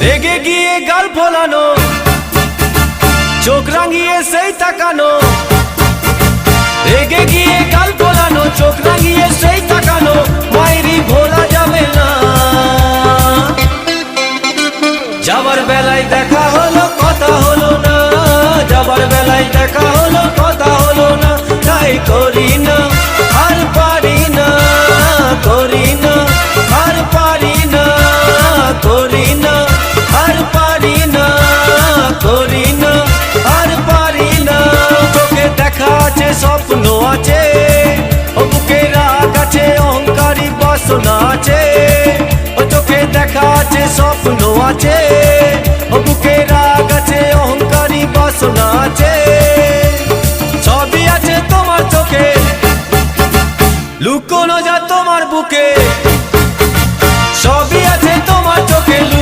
রেগে গিয়ে গাল ফোলানো, চোখ রাঙিয়ে সেই তাকানো, রেগে গিয়ে গাল ফোলানো, চোখ রাঙিয়ে সেই তাকানো, মায়েরই ভোলা যাবে না। যাবার বেলায় দেখা হলো কথা হলো না, যাবার বেলায় দেখা হলো কথা হলো না, তাই করি না আর পারি না, করি না আর পারি না, করি না আর পারি না, করি না আর পারি না। চোখে দেখা আছে স্বপ্ন আছে, ও বুকে রাগ আছে অহংকারী বাসনা আছে, ও চোখে দেখা আছে স্বপ্ন আছে, ও বুকে রাগ আছে অহংকারী বাসনা আছে। সবই আছে তোমার চোখে, লুকোনো যা তোমার বুকে।